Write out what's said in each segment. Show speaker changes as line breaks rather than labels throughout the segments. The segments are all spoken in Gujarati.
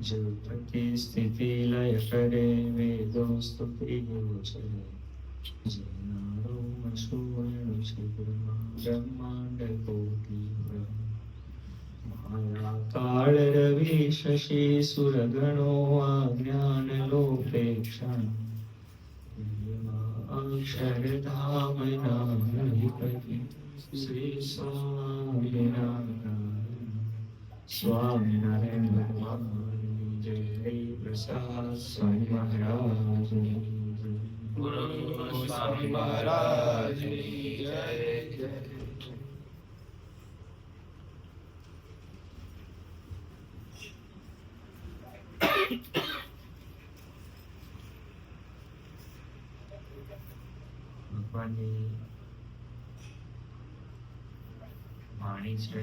જગતિ સ્થિતિ લય કરે વેદો સ્તુતિઓ છે. જનારો સુવર્ણ છે બ્રહ્માંડ કોટી માયા કાળ રવિ શશી સુરગણો અજ્ઞાન લોપેક્ષણ અક્ષરધામ નામધિપતિ શ્રી સ્વામિનારાયણ ભગવાન જય. પ્રસાદ સ્વામી મહારાજ
ગુરુ સ્વામી મહારાજની જય.
ભગવાનની વાણી છે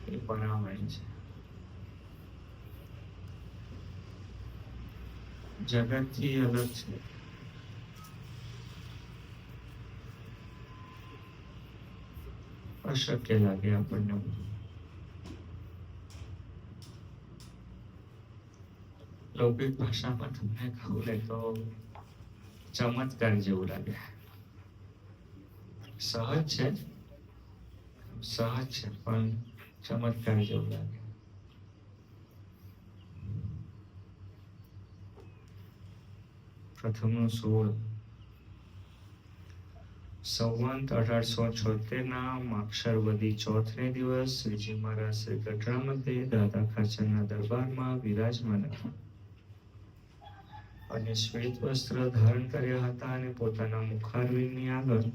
એ પરામણી છે. જગતથી અલગ છે. અશક્ય લાગે આપણને. લૌકિક ભાષામાં તમને કહું ને તો ચમત્કાર જેવું લાગે. સહજ છે પણ ચમત્કાર જેવું લાગે. પ્રથમનું 16 સંવંત 1876 માક્ષરવદી ચોથને દિવસ શ્રીજી મહારાજ શ્રી ગઢડા મધ્યે દાદા ખાચરના દરબારમાં વિરાજમાન હતા અને શ્વેત વસ્ત્ર ધારણ કર્યા હતા અને પોતાના મુખારવિંદની આગળ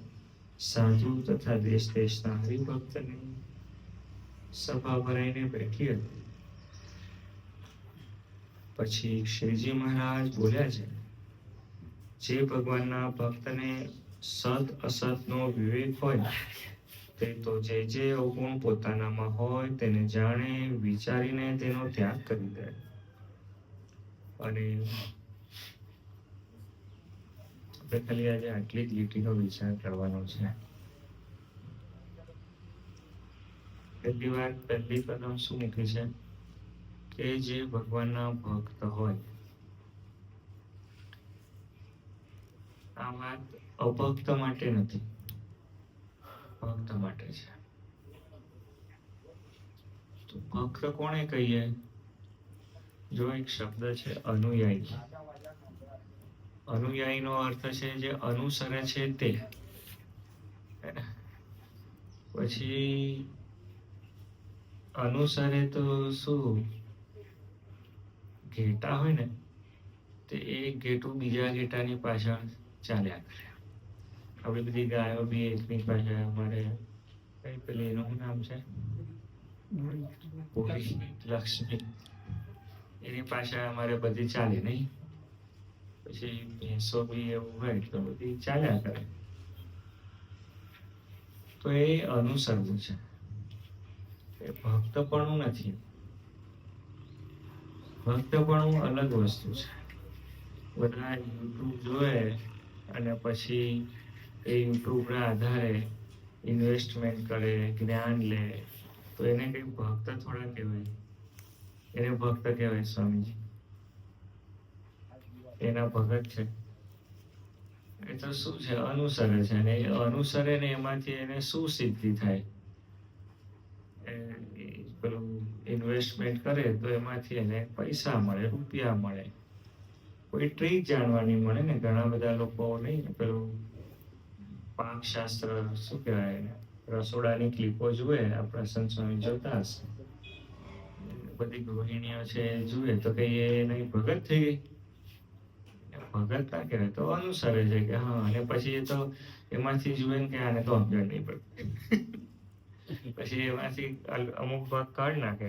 સાધુ તથા દેશ દેશના હરિભક્તની સભા ભરાઈને બેઠી હતી. પછી શ્રીજી મહારાજ બોલ્યા છે, જે ભગવાનના ભક્તને સત અસતનો વિવેક હોય તે તો જે અવગુણ પોતાનામાં હોય તેને જાણે વિચારીને તેનો ત્યાગ કરી દે. અને આપણે ખાલી આજે આટલી જ લીટીનો વિચાર કરવાનો છે. પહેલી કદમ શું મૂકી છે કે જે ભગવાનના ભક્ત હોય. આ વાત અભક્ત માટે નથી, ભક્ત માટે છે. તો ભક્ત કોને કહીએ? જો એક શબ્દ છે અનુયાયી. અનુયાયીનો અર્થ છે જે અનુસરે છે તે. પછી અનુસરે તો શું, ઘેટા હોય ને તે એક ઘેટું બીજા ઘેટાની પાછળ ચાલ્યા કરે. આપણે બધી ગાયો બી એકની પાછળ, અમારે કઈ પેલી એનું નામ છે લક્ષ્મી, એની પાછળ અમારે બધી ચાલે નહીં. પછી ભેંસો બી એવું હોય તો બધી ચાલ્યા કરે. તો એ અનુસરવું છે, એ ભક્તપણું નથી. ભક્તપણું અલગ વસ્તુ છે. બધા યુટ્યુબ જોવે અને પછી એ યુટ્યુબના આધારે ઇન્વેસ્ટમેન્ટ કરે, જ્ઞાન લે, તો એને કઈ ભક્ત થોડા કહેવાય. એને ભક્ત કહેવાય સ્વામીજી, એના ભગત છે. એ તો શું છે, અનુસરે છે. અને એ અનુસરે ને એમાંથી એને શું સિદ્ધિ થાય? પેલું ઇન્વેસ્ટમેન્ટ કરે તો એમાંથી એને પૈસા મળે, રૂપિયા મળે. કોઈ ટ્રીક જાણવાની મળે ને. ઘણા બધા લોકો નહીં પેલું પાકશાસ્ત્ર શું કહેવાય, રસોડાની ક્લિપો જુએ, આપણા સંત સ્વામી જોતા હશે. બધી ગૃહિણીઓ છે જુએ તો કઈ એ નહીં ભગત થઈ ગઈ? ભગત ના કહેવાય, તો અનુસરે છે કે હા. અને પછી એ તો એમાંથી જુએ કે આને તો સમજણ નહીં પડતી. પછી એમાંથી અમુક ભાગ કાઢી નાખે.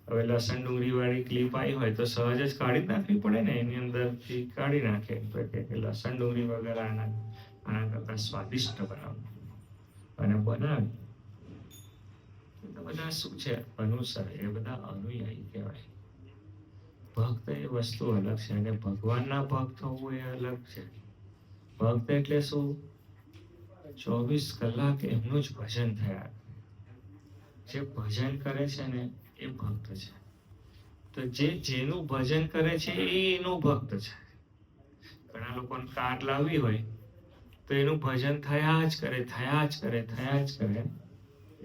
હવે લસણ ડુંગળી વાળી ક્લિપ આવી હોય તો સહજ જ કાઢી જ નાખવી પડે ને. એની અંદરથી કાઢી નાખે કે લસણ ડુંગળી વગર આના કરતા સ્વાદિષ્ટ બનાવું, અને બનાવે. બધા શું છે, અનુસરે. એ બધા અનુયાયી કહેવાય. ભક્ત એ વસ્તુ અલગ છે, અને ભગવાનના ભક્ત હોવું એ અલગ છે. ભક્ત એટલે શું? 24 કલાક એમનું જ ભજન થયા. જે ભજન કરે છે ને એ ભક્ત છે. તો જેનું ભજન કરે છે એ એનો ભક્ત છે. ઘણા લોકોને કાર લાવવી હોય તો એનું ભજન થયા જ કરે એવું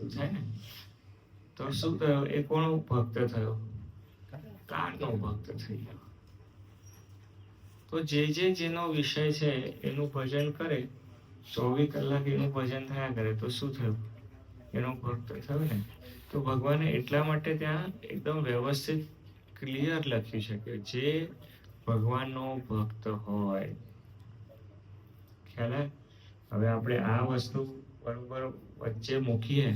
થાય ને. તો શું થયું? એ કોનો ભક્ત થયો? કારનો ભક્ત થઈ ગયો. તો જેનો વિષય છે એનું ભજન કરે, 24 કલાક એનું ભજન થયા કરે, તો શું થયું? એનો ભક્ત થયો ને. તો ભગવાને એટલા માટે ત્યાં એકદમ વ્યવસ્થિત ક્લિયર લખ્યું છે કે જે ભગવાનનો ભક્ત હોય, ખ્યાલ આવે? હવે આપણે આ વસ્તુ બરોબર વચ્ચે મૂકીએ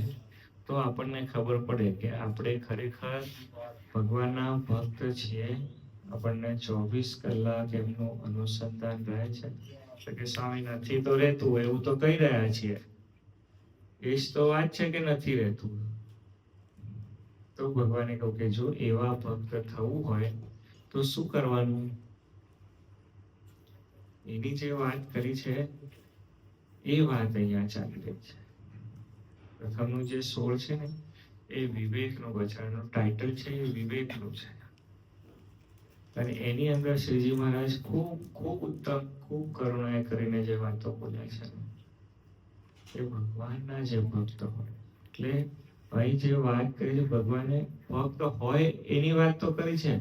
તો આપણને ખબર પડે કે આપણે ખરેખર ભગવાનના ભક્ત છીએ. આપણને 24 કલાક એમનું અનુસંધાન રહે છે. કે સ્વામી નથી તો રહેતું એવું તો કહી રહ્યા છીએ, એ જ તો વાત છે કે નથી રહેતું. તો ભગવાને કહ્યું કે જો એવા ભક્ત થવું હોય તો શું કરવાનું? એની જે વાત કરી છે એ વાત અહીંયા ચાલી રહી છે. પ્રથમનું જે 16 છે ને એ વિવેકનું વચનનું ટાઇટલ છે, એ વિવેકનું છે. અને એની અંદર શ્રીજી મહારાજ ખૂબ ઉત્તમ, ખૂબ કરુણાએ કરીને જે વાતો બોલ્યા છે એ ભગવાનના જે ભક્ત હોય, એટલે અહીં જે વાત કરી છે ભગવાને ભક્ત હોય એની વાત તો કરી છે,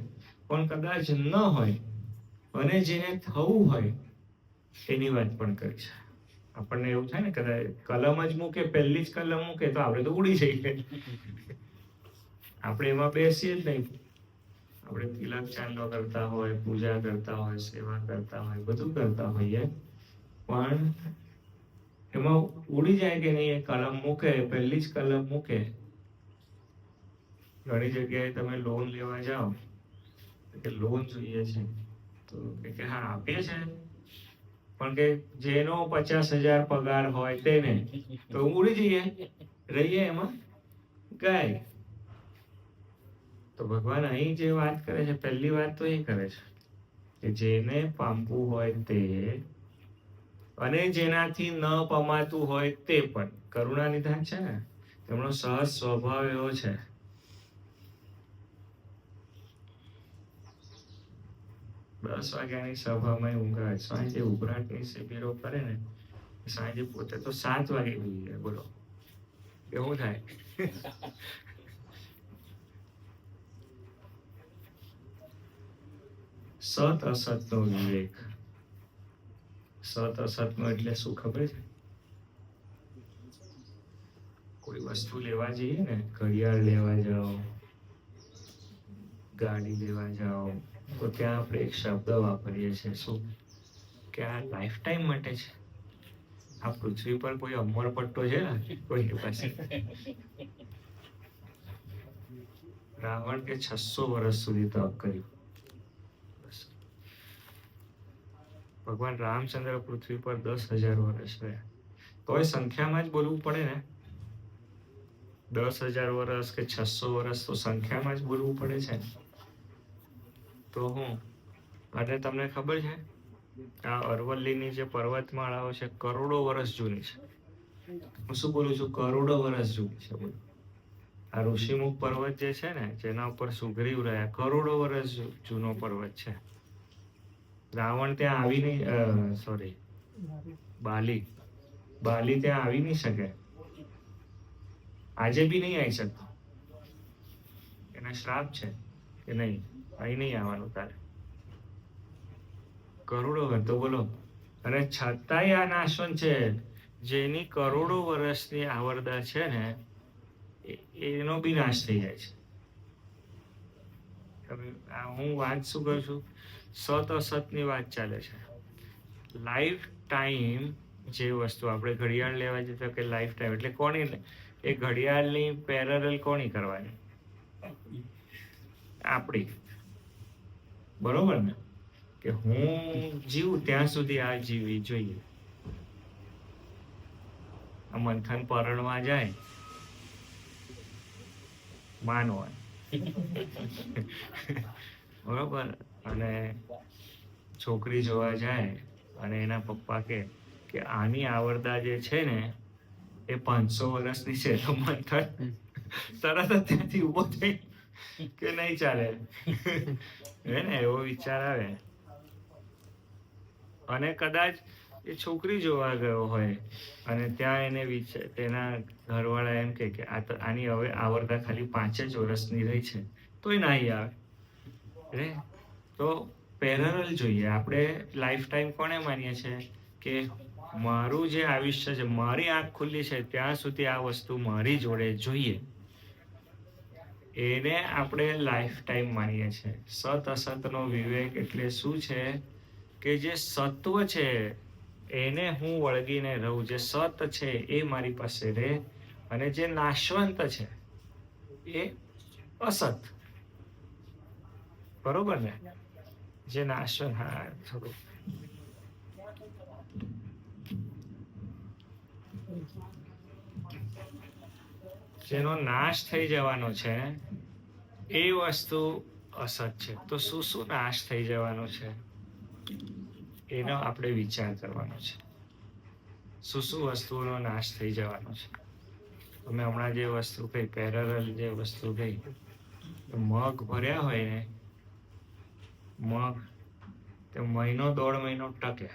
પણ કદાચ ન હોય અને જેને થવું હોય એની વાત પણ કરી છે. આપણને એવું થાય ને, કદાચ કલમ જ મૂકે, પહેલી જ કલમ મૂકે તો આપણે તો ઉડી જઈએ. આપણે એમાં બેસીએ જ નહીં. આપણે તિલક ચાંદલો કરતા હોય, પૂજા કરતા હોય, સેવા કરતા હોય, બધું કરતા હોઈએ, પણ એમાં ઉડી જાય કે નહીં? એ કલમ મૂકે, પહેલી જ કલમ મૂકે. ઘણી જગ્યાએ તમે લોન લેવા જાઓ કે લોન જોઈએ છે તો કે હા આપીએ છે, પણ કે જેનો 50,000 પગાર હોય તેને તો ઉડી જઈએ, રહીએ એમાં ગાય. તો ભગવાન અહીં જે વાત કરે છે, પહેલી વાત તો એ કરે છે કે જેને પામવું હોય તે, અને જેનાથી ન પમાતું હોય તે પણ. કરુણા નિધાન છે ને, એમનો સહજ સ્વભાવ એવો છે. દસ વાગ્યાની સભામાં ઊંઘ આવે. સાંજે ઉભરાટની શિબિરો કરે ને, સાંજે પોતે તો 7 વાગે ઉઠી જાય. બોલો એવું થાય? સત અસતનો વિવેક. સત અસતનો એટલે શું ખબર છે? કોઈ વસ્તુ લેવા જઈએ ને, ઘડિયાળ લેવા જાઓ, ગાડી લેવા જાઓ, તો ત્યાં આપણે એક શબ્દ વાપરીએ છીએ, શું? કે આ લાઈફ ટાઈમ માટે છે. આ પૃથ્વી પર કોઈ અમર પટ્ટો છે ને કોઈની પાસે? રાવણ કે 600 વર્ષ સુધી તપ કર્યું. ભગવાન રામચંદ્ર પૃથ્વી પર 10,000 વર્ષ રહ્યા. તોય સંખ્યામાં જ બોલવું પડે ને. 10,000 વર્ષ કે 600 વર્ષ તો સંખ્યામાં જ બોલવું પડે છે. તો હું અને તમને ખબર છે આ અરવલ્લીની જે પર્વતમાળાઓ છે કરોડો વર્ષ જૂની છે. હું શું બોલું છું? કરોડો વર્ષ જૂની છે. બોલો, આ ઋષિમુખ પર્વત જે છે ને, જેના ઉપર સુગ્રીવ રહ્યા, કરોડો વર્ષ જૂનો પર્વત છે. રાવણ ત્યાં આવી નહીં, સોરી, બાલી ત્યાં આવી નહીં શકે. આજે બી નહીં આવી શકતો. એના શ્રાપ છે કે નહીં, અહીં નહીં આવવાનું તારે. કરોડો વર્ષ તો બોલો. અને છતાંય આ નાશવંત છે. જેની કરોડો વર્ષની આવરદા છે ને, એનો બી નાશ થઈ જાય છે. હું વાત શું કરું છું? સત અસતની વાત ચાલે છે. લાઈફ ટાઈમ જે વસ્તુ, આપણે ઘડિયાળ લેવા જઈએ તો કે લાઈફ ટાઈમ એટલે કોની? એ ઘડિયાળની પેરેલલ કોની કરવાની? આપણી. બરોબર ને? કે હું જીવું ત્યાં સુધી આ જીવવી જોઈએ. આ મંથન પરણવા જાય માનવા, બરોબર, અને છોકરી જોવા જાય અને એના પપ્પા કે આની આવરદા જે છે ને એ 500 વર્ષની છે, તો મંથન તરત જ ત્યાંથી ઊભો થઈ કે નહીં ચાલે હે ને, એવો વિચાર આવે. અને કદાચ એ છોકરી જોવા ગયો હોય અને ત્યાં એને તેના ઘરવાળા એમ કે આની હવે આવરદા ખાલી 5 જ વર્ષની રહી છે તોય નહીં આવે રે. તો પેરેલલ જોઈએ આપણે. લાઈફ ટાઈમ કોને માનીએ છીએ કે મારું જે આયુષ્ય છે, મારી આંખ ખુલ્લી છે ત્યાં સુધી આ વસ્તુ મારી જોડે જોઈએ, એને આપણે લાઈફ ટાઈમ માનીએ છીએ. સત અસતનો વિવેક એટલે શું છે કે જે સત્વ છે એને હું વળગીને રહું, જે સત છે એ મારી પાસે રહે, અને જે નાશવંત છે એ અસત. બરોબર ને? જે નાશવંત, હા થોડું જેનો નાશ થઈ જવાનો છે એ વસ્તુ અસત છે. તો શું શું નાશ થઈ જવાનો છે એનો આપણે વિચાર કરવાનો છે. શું શું વસ્તુઓનો નાશ થઈ જવાનો છે. તમે હમણાં જે વસ્તુ કઈ પેરેલલ જે વસ્તુ કઈ, મગ ભર્યા હોય ને, મગ તે 1.5 મહિનો ટકે,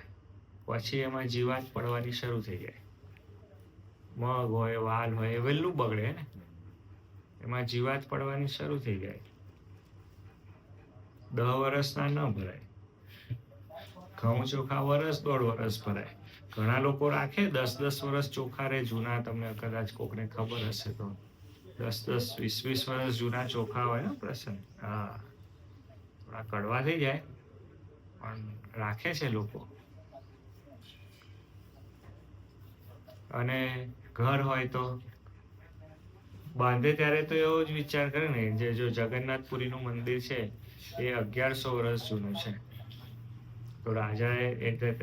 પછી એમાં જીવાત પડવાની શરૂ થઈ જાય. મગ હોય, વાલ હોય, એ વહેલું બગડે ને, એમાં જીવાત પડવાની શરૂ થઈ જાય. 10 વર્ષના ન ભરાય. ઘઉં ચોખા 1.5 વર્ષ ભરાય. ઘણા લોકો રાખે 10-10 વર્ષ ચોખા રે જૂના. તમને કદાચ કોકને ખબર હશે તો 10-10, 20-20 વર્ષ જૂના ચોખા હોય ને પ્રસંગ. હા, થોડા કડવા થઈ જાય પણ રાખે છે લોકો. અને ઘર હોય તો બાંધે ત્યારે તો એવો જ વિચાર કરે ને, જે જો જગન્નાથપુરીનું મંદિર છે એ 1100 વર્ષ જૂનું છે. તો રાજાએ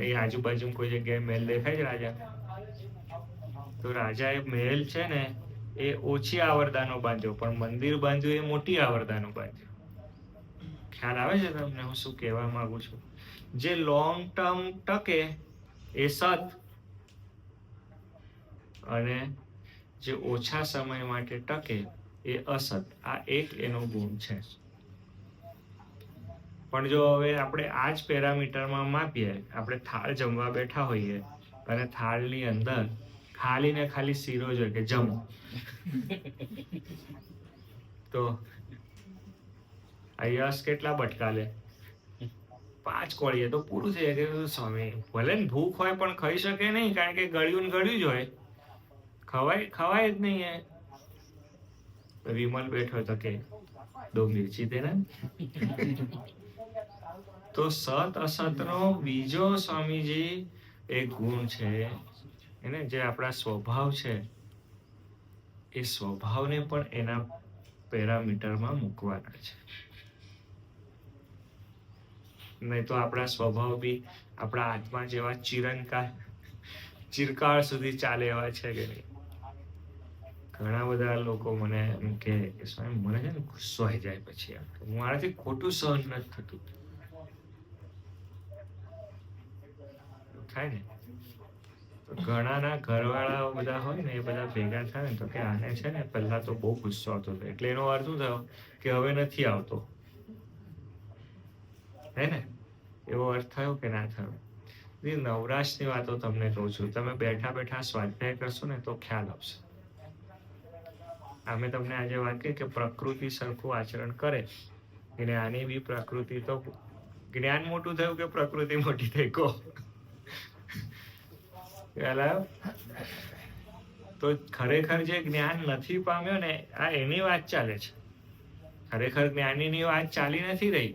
એ આજુબાજુ કોઈ જગ્યાએ મહેલ દેખાય છે રાજા, તો રાજાએ મહેલ છે ને એ ઓછી આવરદાનો બાંધ્યો, પણ મંદિર બાંધ્યું એ મોટી આવરદાનો બાંધ્યો. ખ્યાલ આવે છે તમને હું શું કહેવા માંગુ છું? જે લોંગ ટર્મ ટકે એ સત, અને જે ઓછા સમય માટે ટકે એ અસત. આ એક એનો ગુણ છે. પણ જો હવે આપણે આ જ પેરામીટરમાં માપીએ, આપણે થાળ જમવા બેઠા હોઈએ અને થાળની અંદર ખાલી ને ખાલી શીરો જોઈએ કે જમો, તો આ યશ કેટલા બટકા લે? 5 કોળીએ તો પૂરું થઈ જાય. કે સ્વામી ભલે ને ભૂખ હોય પણ ખાઈ શકે નહીં, કારણ કે ગળ્યું ને ગળ્યું જ હોય, ખવાય જ નહીં. એ વિમલ બેઠો તો કે 2 મિર્ચી દેના. તો સત અસતનો બીજો સ્વામીજી એક ગુણ છે એને, જે આપણા સ્વભાવ છે એ સ્વભાવને પણ એના પેરામીટરમાં મૂકવાના છે. નહીં તો આપણા સ્વભાવ બી આપણા આત્મા જેવા ચિરકાળ સુધી ચાલે એવા છે કે નહીં. ઘણા બધા લોકો મને એમ કહે કે સ્વામી મને છે ને ગુસ્સો આવી જાય, પછી મારાથી ખોટું સહન નથી થતું. થાય ને તો ઘણાના ઘરવાળાઓ બધા હોય ને, એ બધા ભેગા થાય ને તો કે આને છે ને પહેલા તો બહુ ગુસ્સો આવતો હતો, એટલે એનો અર્થ શું થયો કે હવે નથી આવતો, હે ને? એવો અર્થ થયો કે ના થયો? નવરાશની વાતો તમને કહું છું. તમે બેઠા બેઠા સ્વાધ્યાય કરશો ને તો ખ્યાલ આવશે. અમે તમને આજે વાત કરી કે પ્રકૃતિ સરખું આચરણ કરે, એટલે આની બી પ્રકૃતિ, તો જ્ઞાન મોટું થયું કે પ્રકૃતિ મોટી થઈ? કહો. તો ખરેખર જે જ્ઞાન નથી પામ્યો ને, આ એની વાત ચાલે છે. ખરેખર જ્ઞાનીની વાત ચાલી નથી રહી.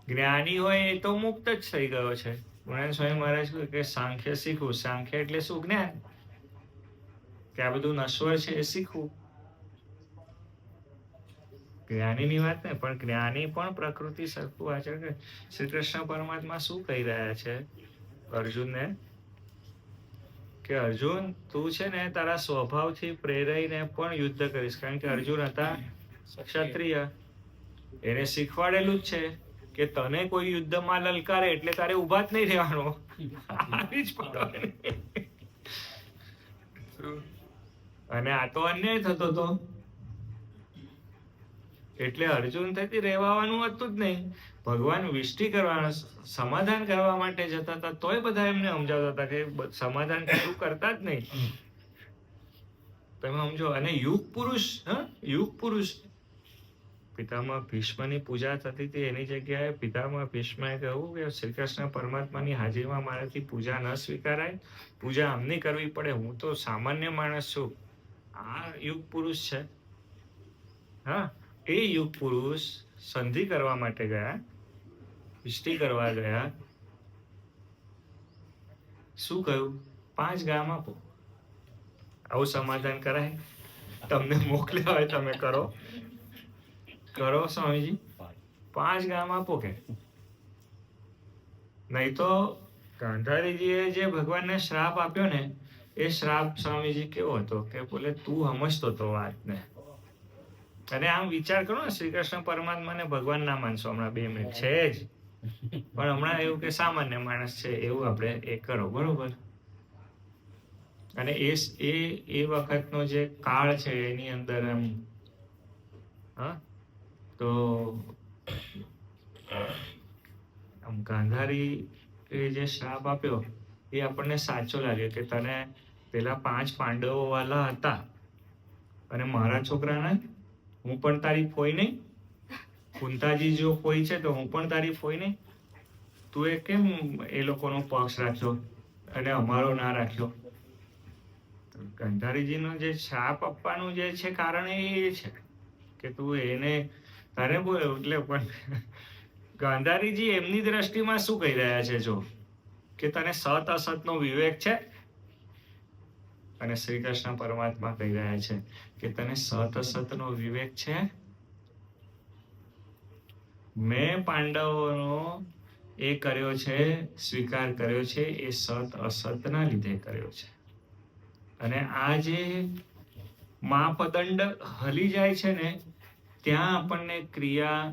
જ્ઞાની હોય એ તો મુક્ત જ થઈ ગયો છે. ગુણાનંદ સ્વામી મહારાજ કહ્યું કે સાંખ્ય શીખવું. સાંખ્ય એટલે શું? જ્ઞાન. કે આ બધું નશ્વર છે એ શીખવું. જ્ઞાનીની વાત ને, પણ જ્ઞાની પણ પ્રકૃતિ સરખું આચરણ કરે. શ્રી કૃષ્ણ પરમાત્મા શું કહી રહ્યા છે અર્જુનને? કે અર્જુન તું છે ને તારા સ્વભાવથી પ્રેરાઈને પણ યુદ્ધ કરીશ. કારણ કે અર્જુન હતા ક્ષત્રિય, એને શીખવાડેલું જ છે કે તને કોઈ યુદ્ધમાં લલકારે એટલે તારે ઊભા જ નહીં રહેવાનો, આવી જ પડવાની. અને આ તો અન્યાય થતો હતો. એટલે અર્જુન થતી રહેવાનું હતું જ નહીં. ભગવાન વિષ્ટિ કરવાના સમાધાન કરવા માટે જતા હતા, તોય બધા એમને સમજાવતા હતા કે સમાધાન કશું કરતા જ નહીં. તમે સમજો. અને યુગ પુરુષ, યુગ પુરુષ પિતામહ ભીષ્મની પૂજા થતી હતી, એની જગ્યાએ પિતામહ ભીષ્મએ કહ્યું કે શ્રી કૃષ્ણ પરમાત્માની હાજરીમાં મારાથી પૂજા ન સ્વીકારાય, પૂજા આમની કરવી પડે, હું તો સામાન્ય માણસ છું. આ યુગ પુરુષ છે. હા, એ યુગ પુરુષ સંધિ કરવા માટે ગયા, વિષ્ટિ કરવા ગયા. શું કહ્યું? 5 ગામ આપો. આવું સમાધાન કરાય? તમને મોકલ્યા હોય તમે કરો સ્વામીજી? 5 ગામ આપો કે નહીં? તો ગાંધારીજીએ જે ભગવાનને શ્રાપ આપ્યો ને, એ શ્રાપ સ્વામીજી કેવો હતો કે બોલે તું સમજતો તો વાતને. અને આમ વિચાર કરો ને, શ્રી કૃષ્ણ પરમાત્માને ભગવાન ના માનશો હમણાં 2 મિનિટ છે જ, પણ હમણાં એવું કે સામાન્ય માણસ છે એવું આપણે એ કરો, બરોબર? અને એ વખતનો જે કાળ છે એની અંદર એમ તો આમ ગાંધારી એ જે શ્રાપ આપ્યો એ આપણને સાચો લાગ્યો કે તને પેલા 5 પાંડવો વાલા હતા અને મારા છોકરાને હું પણ તારી ફોઈ નહીં, કુંતાજી જો ફોઈ છે તો હું પણ તારી ફોઈ નહીં, તું એ કેમ એ લોકોનો પક્ષ રાખ્યો અને અમારો ના રાખ્યો? ગાંધારીજીનો જે શ્રાપ આપવાનું જે છે કારણ એ છે કે તું એને તારે બોલ્યો. એટલે પણ ગાંધારીજી એમની દ્રષ્ટિમાં શું કહી રહ્યા છે જો કે તને સત અસતનો વિવેક છે, અને શ્રી કૃષ્ણ પરમાત્મા કહી રહ્યા છે કે તને સત અસતનો વિવેક છે. મેં પાંડવોનો એ કર્યો છે, સ્વીકાર કર્યો છે, એ સત અસતના લીધે કર્યો છે. અને આ જે માપદંડ હલી જાય છે ને, ત્યાં આપણને ક્રિયા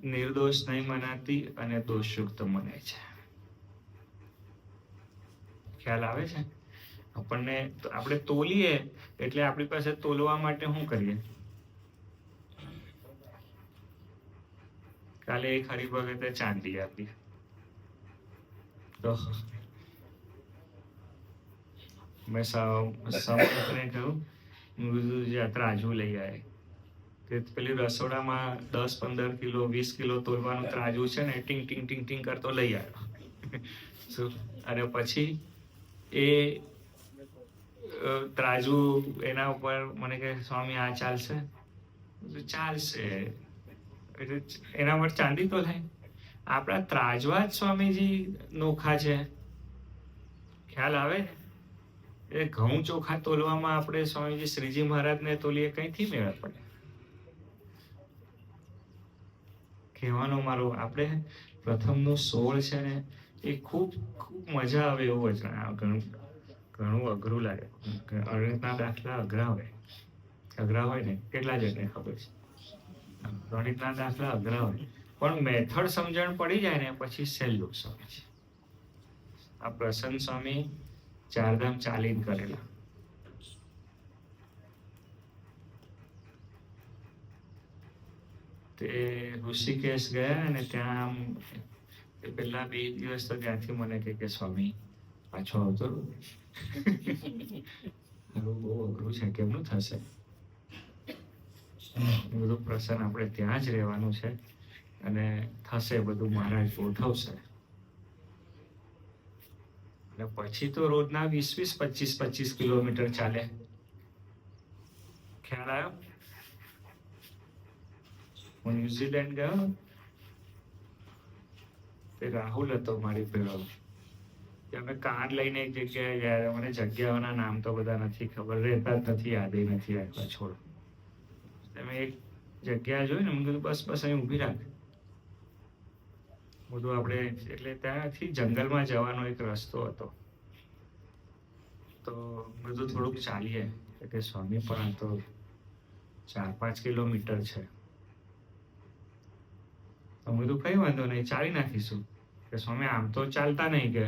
નિર્દોષ નહીં મનાતી અને દોષયુક્ત મને છે. ખ્યાલ આવે છે? આપણને આપણે તોલીએ એટલે આપણી પાસે તોલવા માટે શું કરીએ? કાલે એક હરિભગતે ચાંદી આપી, તો મેં સમર્થને કહ્યું મૃદુ ત્રાજુ લઈ આવે કે પેલી રસોડામાં 10-15 કિલો 20 કિલો તોલવાનું ત્રાજુ છે ને, ટીંગ ટીંગ ટીંગ ટીંગ કરતો લઈ આવ્યો. અને પછી એ ત્રાજુ એના ઉપર મને કહે સ્વામી આ ચાલશે? ચાલશે. એટલે એના પર ચાંદી તો થાય. આપણા ત્રાજવા જ સ્વામીજી નોખા છે. ખ્યાલ આવે? એ ઘઉં ચોખા તોલવામાં આપણે સ્વામીજી શ્રીજી મહારાજને તોલીએ, કઈથી મેળ પડે? કહેવાનો મારો, આપણે પ્રથમનું 16 છે ને, એ ખૂબ ખૂબ મજા આવે એવું વચન. ઘણું અઘરું લાગે. ગણિતના દાખલા અઘરા હોય ને, કેટલા જણને ખબર છે? ગણિતના દાખલા અઘરા હોય, પણ મેથડ સમજણ પડી જાય ને પછી સહેલું સ્વામી છે. આ પ્રસન્ન સ્વામી 4 ધામ ચાલીને કરેલા. તે ઋષિકેશ ગયા અને ત્યાં આમ પેલા 2 દિવસ તો ત્યાંથી મને કે સ્વામી પાછો આવતો બહુ અઘરું છે, કેમનું થશે? બધું પ્રસન્ન આપણે ત્યાં જ રહેવાનું છે અને થશે બધું, મહારાજ ગોઠવશે. અને પછી તો રોજના 20-20, 25-25 કિલોમીટર ચાલે. ખ્યાલ આવ્યો? હું ન્યુઝીલેન્ડ ગયો, તે રાહુલ હતો મારી પેલો, અમે કાર લઈને એક જગ્યાએ ગયા. મને જગ્યાઓના નામ તો બધા નથી ખબર, રહેતા જ નથી, યાદ નથી રાખવા, છોડ. તમે એક જગ્યા જોઈ ને, મેં કીધું બસ અહીં ઊભી રાખ. બધું આપણે એટલે ત્યાંથી જંગલમાં જવાનો એક રસ્તો હતો, તો બધું થોડુંક ચાલીએ કે સ્વામી પણ તો 4-5 કિલોમીટર છે. તો બધું કઈ વાંધો નહીં, ચાલી નાખીશું. કે સ્વામી આમ તો ચાલતા નહીં કે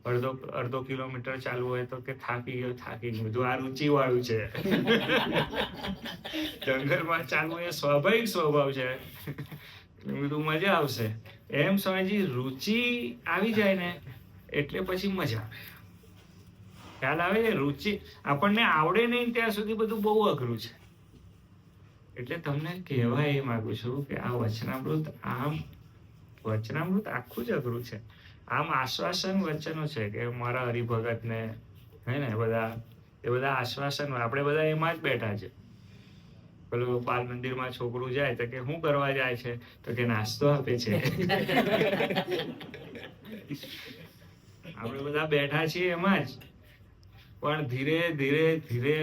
અડધો કિલોમીટર ચાલવું હોય તો કે થાકી ગયો. બધું આ રુચિ વાળું છે. જંગલમાં ચાલવું એ સ્વાભાવિક સ્વભાવ છે. બધું મજા આવશે એમ સ્વામીજી. રુચિ આવી જાય ને એટલે પછી મજા આવે. ખ્યાલ આવે? રુચિ આપણને આવડે નહીં ત્યાં સુધી બધું બહુ અઘરું છે. એટલે તમને કહેવા એ માંગુ છું કે આ વચનામૃત આખું જ અઘરું છે. આમ આશ્વાસન વચનો છે કે મારા હરિભગત ને હે ને બધા આશ્વાસન. આપણે બધા એમાં જ બેઠા છે. પેલું બાલ મંદિરમાં છોકરું જાય તો કે શું કરવા જાય છે? તો કે નાસ્તો આપે છે. આપણે બધા બેઠા છીએ એમાં જ. પણ ધીરે ધીરે ધીરે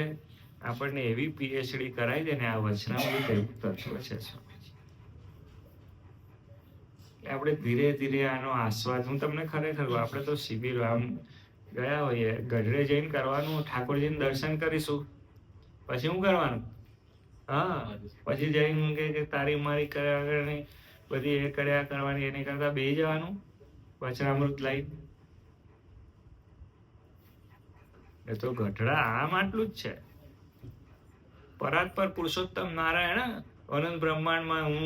આપણને એવી પીએચડી કરાવી દે ને આ વચનામૃત એવું તત્વ છે. આપણે ધીરે ધીરે આનો આસ્વાદ. હું તમને ખરેખર આપણે તો શિબિર આમ ગયા હોઈએ, ગઢડે જઈને કરવાનું, ઠાકોરજીને દર્શન કરીશું, પછી શું કરવાનું? હા, પછી જઈને કે તારી મારી કર્યા કરવાની બધી એ કર્યા કરવાની, એની કરતા બેસી જવાનું વચનામૃત લઈ. એ તો ગઢડા આમ આટલું જ છે. પરાત્પર પુરુષોત્તમ નારાયણ અનંત બ્રહ્માંડમાં હું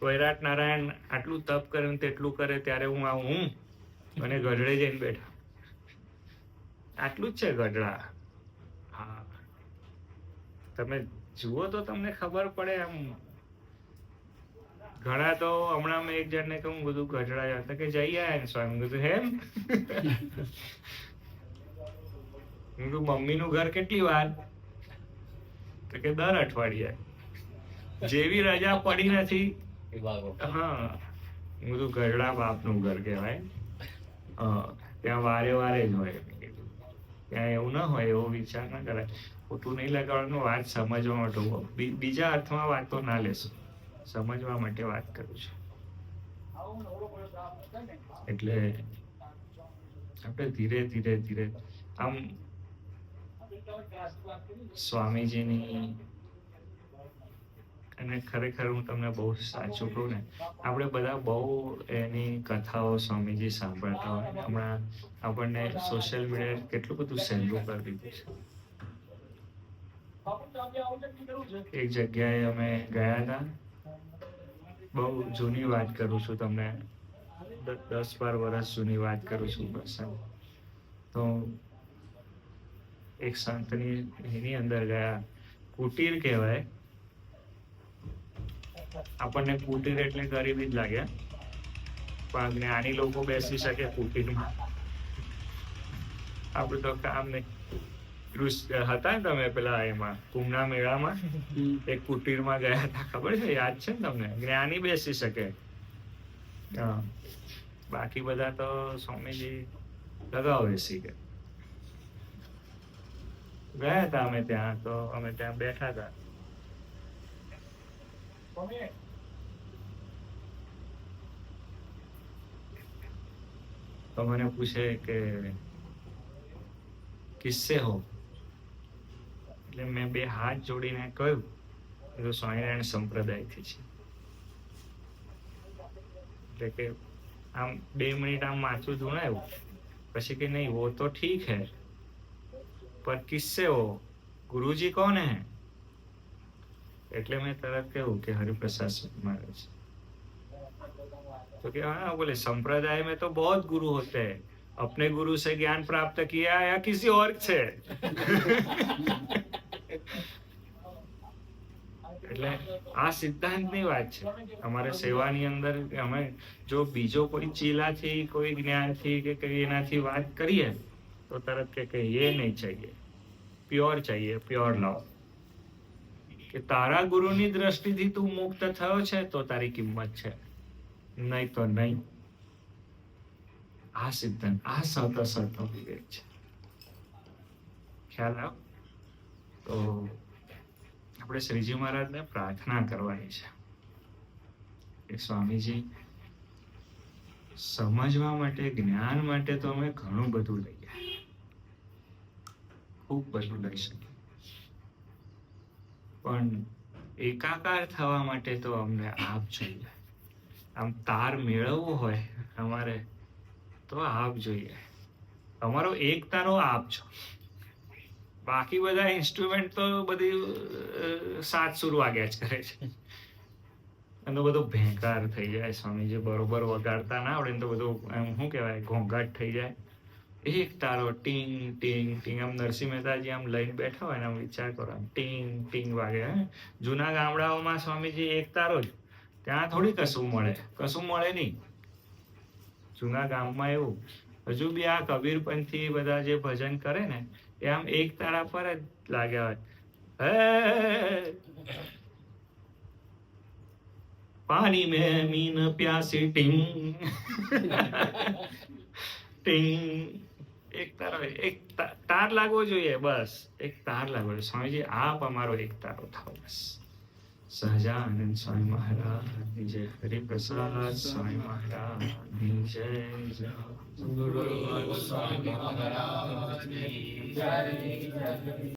વૈરાટ નારાયણ આટલું તપ કરે તેટલું કરે ત્યારે હું આવું અને ગઢડે જઈને બેઠા. આટલું જ છે ગઢડા. હા, તમે જુઓ તો તમને ખબર પડે. આમ ઘણા તો હમણાં મેં એક જણને કહું બધું ગઢડા જતા કે જઈ આયા ને સ્વામી. કીધું હેમ? કીધું મમ્મીનું ઘર કેટલી વાર? તો કે દર અઠવાડિયે. જેવી રજા પડી નથી. હા, બધું ગઢડા બાપનું ઘર કહેવાય. ત્યાં વારે વારે જ હોય. ત્યાં એવું ના હોય, એવો વિચાર ના કરાય. ખોટું નહીં લગાડવાનું. વાત સમજવા માટે, બીજા અર્થમાં વાતો ના લેશો, સમજવા માટે વાત કરું છું. એટલે આપણે ધીરે ધીરે ધીરે આમ સ્વામીજીની. અને ખરેખર હું તમને બહુ સાચું કહું ને, આપણે બધા બહુ એની કથાઓ સ્વામીજી સાંભળતા હોય. હમણાં આપણને સોશિયલ મીડિયા કેટલું બધું સહેલું કરી દીધું છે. એક જગ્યાએ અમે ગયા હતા, બહુ જૂની વાત કરું છું તમને, 10-12 વર્ષ જૂની વાત કરું છું. પ્રસંગ તો એક સંતની એની અંદર ગયા. કુટીર કહેવાય. આપણને કુટીર એટલે ગરીબી જ લાગે, પણ જ્ઞાની લોકો બેસી શકે કુટીરમાં. આપણે તો કામ નહીં. હતા ને તમે પેલા એમાં કુંભના મેળામાં એક કુટીરમાં ગયા હતા, ખબર છે? યાદ છે ને તમને? જ્ઞાની બેસી શકે. હા, બાકી બધા તો સ્વામીજી લગાવ બેસી ગયા હતા. અમે ત્યાં બેઠા હતા. તો મને પૂછે કે કિસ્સે હો? એટલે મેં 2 હાથ જોડીને કહ્યું એ તો સ્વામિનારાયણ સંપ્રદાયથી છે. એટલે કે આમ 2 મિનિટ આમ માથું ધુણાયું, પછી કે નહીં વો તો ઠીક હૈ પર કિસ્સે હો, ગુરુજી કોણ હૈ? એટલે મેં તરત કહ્યું કે હરિપ્રસાદ મહારાજ. तो क्या हाँ बोले संप्रदाय में तो बहुत गुरु होते हैं, अपने गुरु से ज्ञान प्राप्त किया या किसी और से. એટલે આ સિદ્ધાંતની વાત છે. અમારે સેવાની અંદર અમે જો બીજો કોઈ ચીલાથી, કોઈ જ્ઞાનથી કે કઈ એનાથી વાત કરીએ તો તરત કે ये नहीं चाहिए, પ્યોર चाहिए, પ્યોર લવ. કે તારા ગુરુની દ્રષ્ટિથી તું મુક્ત થયો છે તો તારી કિંમત છે, નહીં તો નહીં. આ સિદ્ધાંત, આ સત વિવેક છે. ખ્યાલ આવ? તો આપણે શ્રીજી મહારાજને પ્રાર્થના કરવાની છે કે સ્વામીજી સમજવા માટે, જ્ઞાન માટે તો અમે ઘણું બધું લઈએ, ખૂબ બધું લઈ શકીએ, પણ એકાકાર થવા માટે તો અમને આપ જોઈએ. આમ તાર મેળવવો હોય અમારે તો આપ જોઈએ. તમારો એકતાનો આપ છો. બાકી બધા ઇન્સ્ટ્રુમેન્ટ તો બધી સાત સુર વાગ્યા જ કરે છે. અને તો બધો ભેંકાર થઈ જાય સ્વામીજી, બરોબર વગાડતા ના આવડે ને તો બધું એમ શું કહેવાય ઘોંઘાટ થઈ જાય. એક તારો ટીંગ ટીંગ ટીંગ, આમ નરસિંહ મહેતાજી આમ લઈને બેઠા હોય ને આમ વિચાર કરો, આમ ટીંગ ટીંગ વાગે. જૂના ગામડાઓમાં સ્વામીજી એક તારો જ, ત્યાં થોડી કશું મળે નહીં. જૂના ગામમાં એવું હજુ બી આ કબીરપંથી બધા જે ભજન કરે ને એ આમ એક તારા પર જ લાગ્યા હોય. હે પાણી મેં મીન પ્યાસી ટીંગ ટીંગ, એક તારો, એક તાર લાગવો જોઈએ, બસ એક તાર લાગવો જોઈએ. સ્વામીજી આપ અમારો એક તારો થાવ બસ. સહજાનંદ સ્વામી મહારાજની જય. હરિપ્રસાદ સ્વામી મહારાજની જય.
ગુરુ સ્વામી મહારાજની જય.